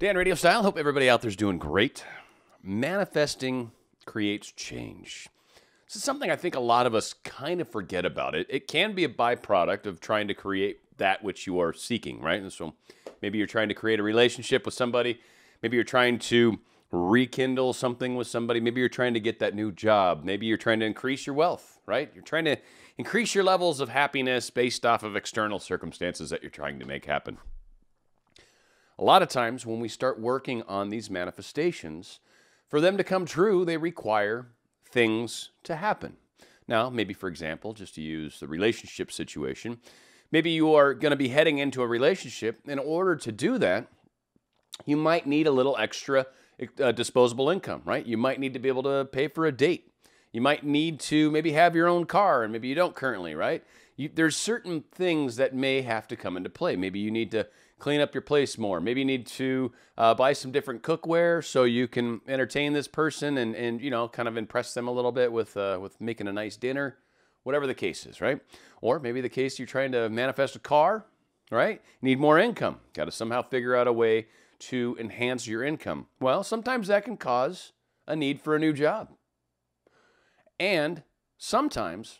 Dan, RadioStyle. Hope everybody out there's doing great. Manifesting creates change. This is something I think a lot of us kind of forget about. It can be a byproduct of trying to create that which you are seeking, right? And so maybe you're trying to create a relationship with somebody. Maybe you're trying to rekindle something with somebody. Maybe you're trying to get that new job. Maybe you're trying to increase your wealth, right? You're trying to increase your levels of happiness based off of external circumstances that you're trying to make happen. A lot of times when we start working on these manifestations, for them to come true, they require things to happen. Now, maybe for example, just to use the relationship situation, maybe you are going to be heading into a relationship. In order to do that, you might need a little extra disposable income, right? You might need to be able to pay for a date. You might need to maybe have your own car, and maybe you don't currently, right? There's certain things that may have to come into play. Maybe you need to clean up your place more. Maybe you need to buy some different cookware so you can entertain this person and you know, kind of impress them a little bit with making a nice dinner, whatever the case is, right? Or maybe the case you're trying to manifest a car, right? You need more income. Got to somehow figure out a way to enhance your income. Well, sometimes that can cause a need for a new job. And sometimes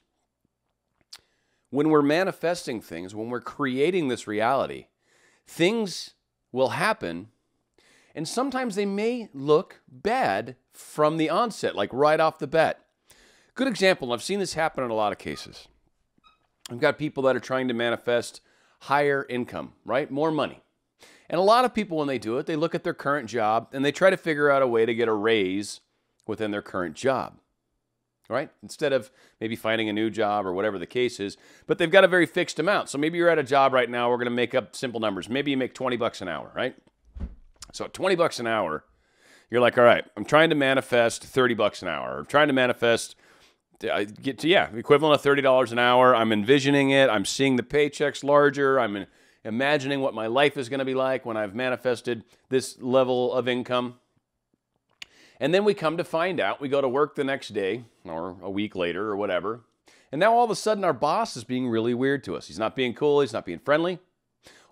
when we're manifesting things, when we're creating this reality, things will happen, and sometimes they may look bad from the onset, like right off the bat. Good example, and I've seen this happen in a lot of cases. I've got people that are trying to manifest higher income, right? More money. And a lot of people, when they do it, they look at their current job and they try to figure out a way to get a raise within their current job, right? Instead of maybe finding a new job or whatever the case is, but they've got a very fixed amount. So maybe you're at a job right now, we're going to make up simple numbers. Maybe you make 20 bucks an hour, right? So at 20 bucks an hour, you're like, all right, I'm trying to manifest 30 bucks an hour. I'm trying to manifest, get to, the equivalent of $30 an hour. I'm envisioning it. I'm seeing the paychecks larger. I'm imagining what my life is going to be like when I've manifested this level of income. And then we come to find out, we go to work the next day or a week later or whatever, and now all of a sudden our boss is being really weird to us. He's not being cool, he's not being friendly,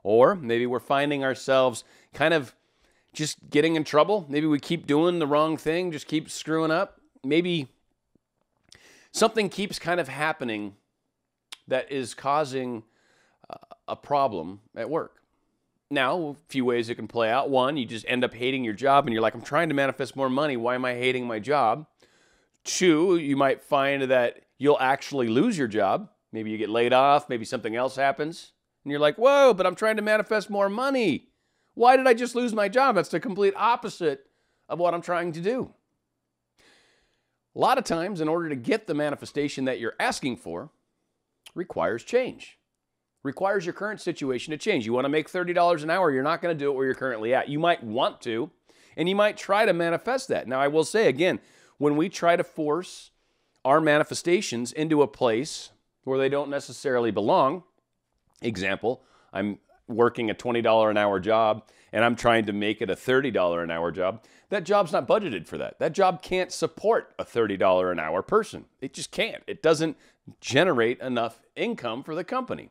or maybe we're finding ourselves kind of just getting in trouble. Maybe we keep doing the wrong thing, just keep screwing up. Maybe something keeps kind of happening that is causing a problem at work. Now, a few ways it can play out. One, you just end up hating your job and you're like, I'm trying to manifest more money. Why am I hating my job? Two, you might find that you'll actually lose your job. Maybe you get laid off. Maybe something else happens. And you're like, whoa, but I'm trying to manifest more money. Why did I just lose my job? That's the complete opposite of what I'm trying to do. A lot of times, in order to get the manifestation that you're asking for, requires change. Requires your current situation to change. You want to make $30 an hour, you're not going to do it where you're currently at. You might want to, and you might try to manifest that. Now, I will say again, when we try to force our manifestations into a place where they don't necessarily belong, example, I'm working a $20 an hour job, and I'm trying to make it a $30 an hour job, that job's not budgeted for that. That job can't support a $30 an hour person. It just can't. It doesn't generate enough income for the company.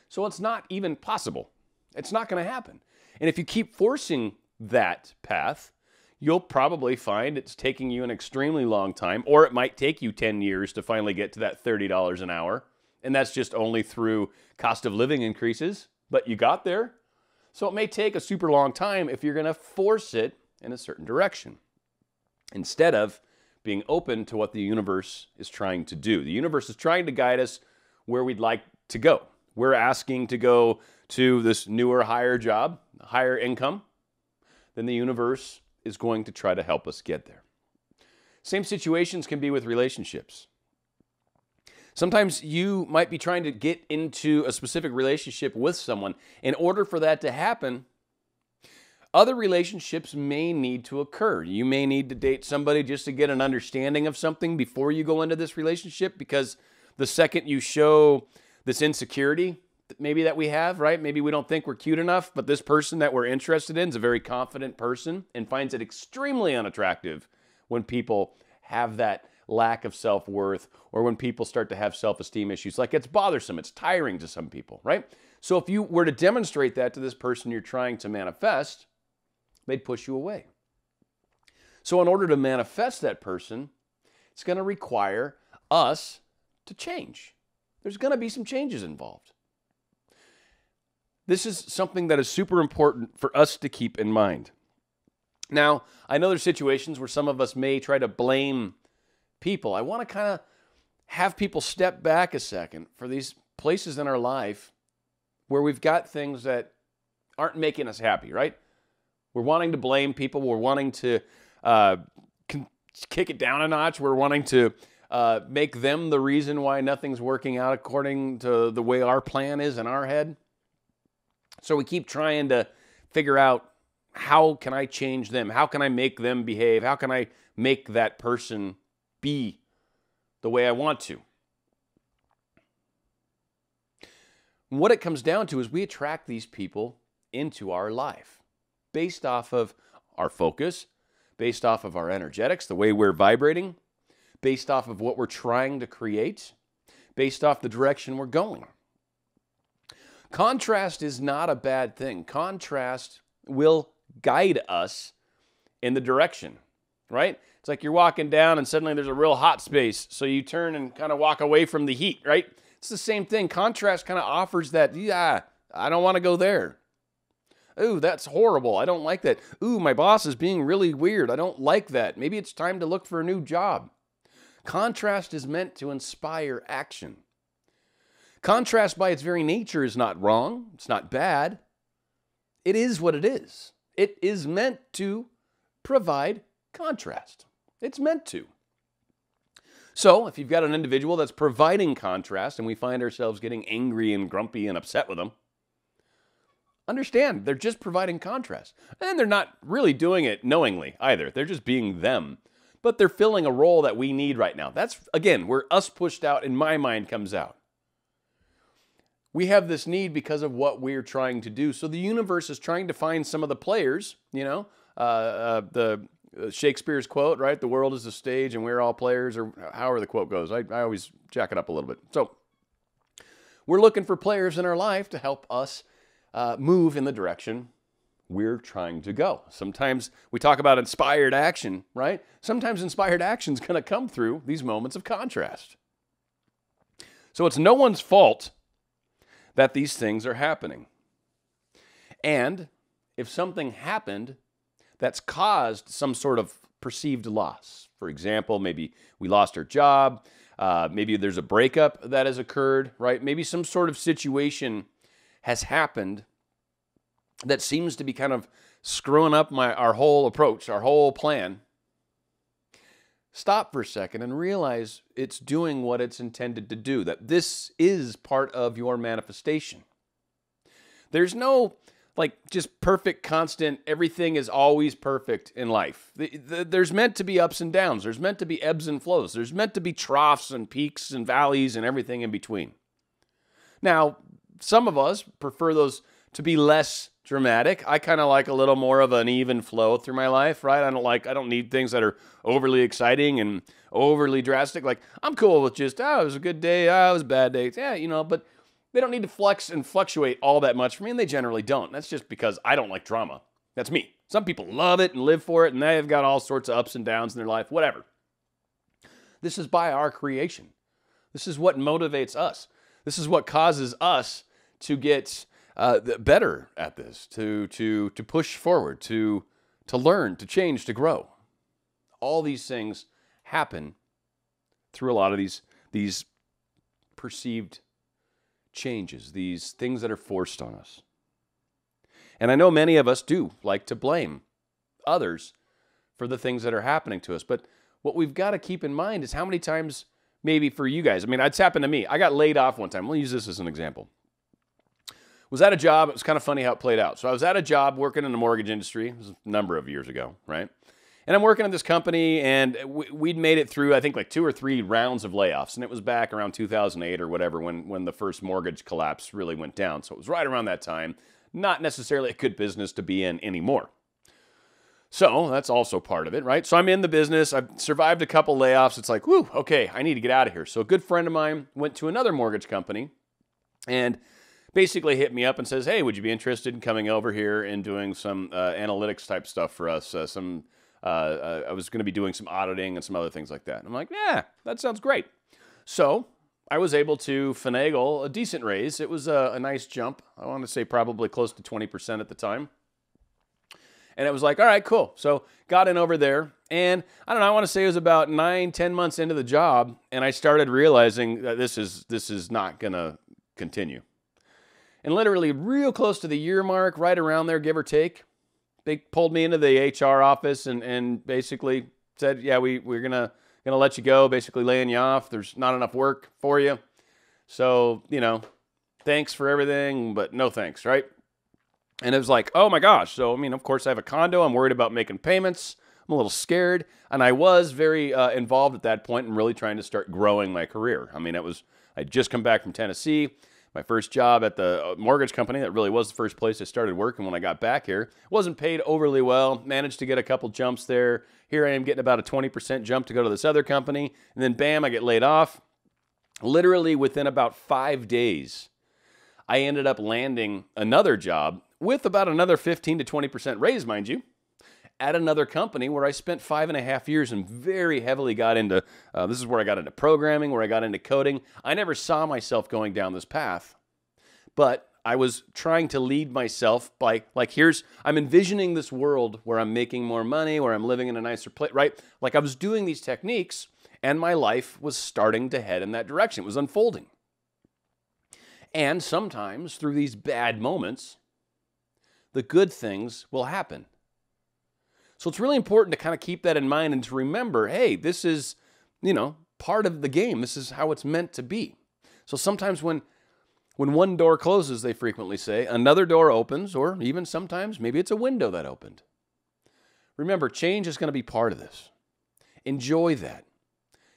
So it's not even possible. It's not going to happen. And if you keep forcing that path, you'll probably find it's taking you an extremely long time, or it might take you 10 years to finally get to that $30 an hour. And that's just only through cost of living increases, but you got there. So it may take a super long time if you're going to force it in a certain direction, instead of being open to what the universe is trying to do. The universe is trying to guide us where we'd like to go. We're asking to go to this newer, higher job, higher income, then the universe is going to try to help us get there. Same situations can be with relationships. Sometimes you might be trying to get into a specific relationship with someone. In order for that to happen, other relationships may need to occur. You may need to date somebody just to get an understanding of something before you go into this relationship, because the second you show this insecurity maybe that we have, right? Maybe we don't think we're cute enough, but this person that we're interested in is a very confident person and finds it extremely unattractive when people have that lack of self-worth, or when people start to have self-esteem issues. Like, it's bothersome, it's tiring to some people, right? So if you were to demonstrate that to this person you're trying to manifest, they'd push you away. So in order to manifest that person, it's going to require us to change. There's going to be some changes involved. This is something that is super important for us to keep in mind. Now, I know there's situations where some of us may try to blame people. I want to kind of have people step back a second for these places in our life where we've got things that aren't making us happy, right? We're wanting to blame people. We're wanting to kick it down a notch. We're wanting to make them the reason why nothing's working out according to the way our plan is in our head. So we keep trying to figure out, how can I change them? How can I make them behave? How can I make that person be the way I want to? And what it comes down to is we attract these people into our life based off of our focus, based off of our energetics, the way we're vibrating, based off of what we're trying to create, based off the direction we're going. Contrast is not a bad thing. Contrast will guide us in the direction, right? It's like you're walking down and suddenly there's a real hot space, so you turn and kind of walk away from the heat, right? It's the same thing. Contrast kind of offers that, yeah, I don't want to go there. Ooh, that's horrible. I don't like that. Ooh, my boss is being really weird. I don't like that. Maybe it's time to look for a new job. Contrast is meant to inspire action. Contrast by its very nature is not wrong. It's not bad. It is what it is. It is meant to provide contrast. It's meant to. So if you've got an individual that's providing contrast and we find ourselves getting angry and grumpy and upset with them, understand they're just providing contrast. And they're not really doing it knowingly either. They're just being them. But they're filling a role that we need right now. That's, again, where us pushed out in my mind comes out. We have this need because of what we're trying to do. So the universe is trying to find some of the players, the Shakespeare's quote, right? The world is a stage and we're all players, or however the quote goes. I always jack it up a little bit. So we're looking for players in our life to help us move in the direction we're trying to go. Sometimes we talk about inspired action, right? Sometimes inspired action is going to come through these moments of contrast. So it's no one's fault that these things are happening. And if something happened that's caused some sort of perceived loss, for example, maybe we lost our job, maybe there's a breakup that has occurred, right? Maybe some sort of situation has happened that seems to be kind of screwing up our whole approach, our whole plan. Stop for a second and realize it's doing what it's intended to do, that this is part of your manifestation. There's no, just perfect, constant, everything is always perfect in life. There's meant to be ups and downs. There's meant to be ebbs and flows. There's meant to be troughs and peaks and valleys and everything in between. Now, some of us prefer those to be less dramatic. I kind of like a little more of an even flow through my life, right? I don't need things that are overly exciting and overly drastic. I'm cool with just, it was a good day, it was a bad day. Yeah, but they don't need to flex and fluctuate all that much for me, and they generally don't. That's just because I don't like drama. That's me. Some people love it and live for it, and they've got all sorts of ups and downs in their life, whatever. This is by our creation. This is what motivates us. This is what causes us to get better at this, to push forward, to learn, to change, to grow. All these things happen through a lot of these perceived changes, these things that are forced on us. And I know many of us do like to blame others for the things that are happening to us. But what we've got to keep in mind is how many times, maybe for you guys, it's happened to me. I got laid off one time. We'll use this as an example. Was at a job. It was kind of funny how it played out. So I was at a job working in the mortgage industry. It was a number of years ago, right? And I'm working at this company, and we'd made it through, I think, 2 or 3 rounds of layoffs. And it was back around 2008 or whatever when the first mortgage collapse really went down. So it was right around that time. Not necessarily a good business to be in anymore. So that's also part of it, right? So I'm in the business. I've survived a couple layoffs. It's like, whew, okay, I need to get out of here. So a good friend of mine went to another mortgage company, and basically hit me up and says, hey, would you be interested in coming over here and doing some analytics type stuff for us? I was going to be doing some auditing and some other things like that. And I'm like, yeah, that sounds great. So I was able to finagle a decent raise. It was a nice jump. I want to say probably close to 20% at the time. And it was like, all right, cool. So got in over there. And I don't know, I want to say it was about 9-10 months into the job. And I started realizing that this is not going to continue. And literally real close to the year mark, right around there, give or take, they pulled me into the HR office and basically said, yeah, we're gonna let you go, basically laying you off. There's not enough work for you. So, thanks for everything, but no thanks, right? And it was like, oh my gosh. So, of course I have a condo. I'm worried about making payments. I'm a little scared. And I was very involved at that point and really trying to start growing my career. I'd just come back from Tennessee. My first job at the mortgage company, that really was the first place I started working when I got back here. Wasn't paid overly well, managed to get a couple jumps there. Here I am getting about a 20% jump to go to this other company, and then bam, I get laid off. Literally within about 5 days, I ended up landing another job with about another 15 to 20% raise, mind you, at another company where I spent 5.5 years and very heavily got into, this is where I got into programming, where I got into coding. I never saw myself going down this path, but I was trying to lead myself by, I'm envisioning this world where I'm making more money, where I'm living in a nicer place, right? Like I was doing these techniques and my life was starting to head in that direction. It was unfolding. And sometimes through these bad moments, the good things will happen. So it's really important to kind of keep that in mind and to remember, hey, this is, part of the game. This is how it's meant to be. So sometimes when one door closes, they frequently say, another door opens, or even sometimes maybe it's a window that opened. Remember, change is going to be part of this. Enjoy that.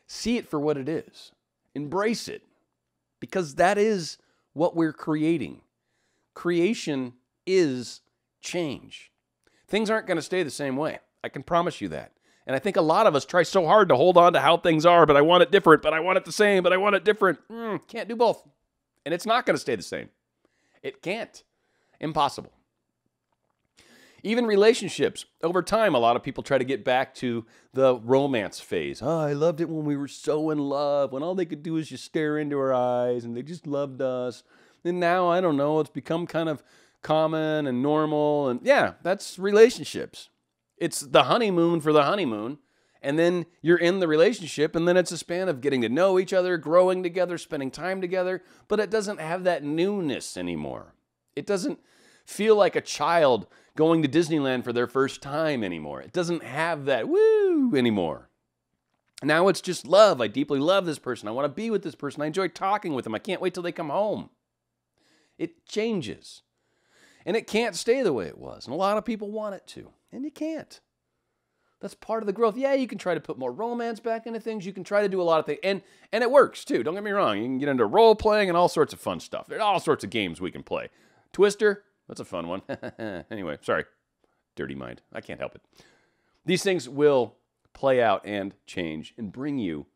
See it for what it is. Embrace it, because that is what we're creating. Creation is change. Things aren't going to stay the same way. I can promise you that. And I think a lot of us try so hard to hold on to how things are, but I want it different, but I want it the same, but I want it different. Can't do both. And it's not going to stay the same. It can't. Impossible. Even relationships. Over time, a lot of people try to get back to the romance phase. Oh, I loved it when we were so in love, when all they could do was just stare into our eyes and they just loved us. And now, I don't know, it's become kind of common and normal. And yeah, that's relationships. It's the honeymoon for the honeymoon. And then you're in the relationship, and then it's a span of getting to know each other, growing together, spending time together. But it doesn't have that newness anymore. It doesn't feel like a child going to Disneyland for their first time anymore. It doesn't have that woo anymore. Now it's just love. I deeply love this person. I want to be with this person. I enjoy talking with them. I can't wait till they come home. It changes. And it can't stay the way it was. And a lot of people want it to. And you can't. That's part of the growth. Yeah, you can try to put more romance back into things. You can try to do a lot of things. And it works, too. Don't get me wrong. You can get into role-playing and all sorts of fun stuff. There's all sorts of games we can play. Twister, that's a fun one. Anyway, sorry. Dirty mind. I can't help it. These things will play out and change and bring you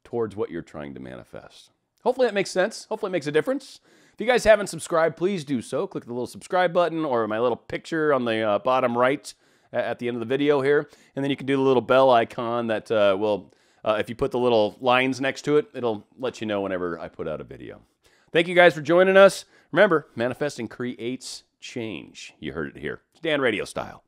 towards what you're trying to manifest. Hopefully that makes sense. Hopefully it makes a difference. If you guys haven't subscribed, please do so. Click the little subscribe button or my little picture on the bottom right at the end of the video here. And then you can do the little bell icon that will, if you put the little lines next to it, it'll let you know whenever I put out a video. Thank you guys for joining us. Remember, manifesting creates change. You heard it here. It's Dan Radio Style.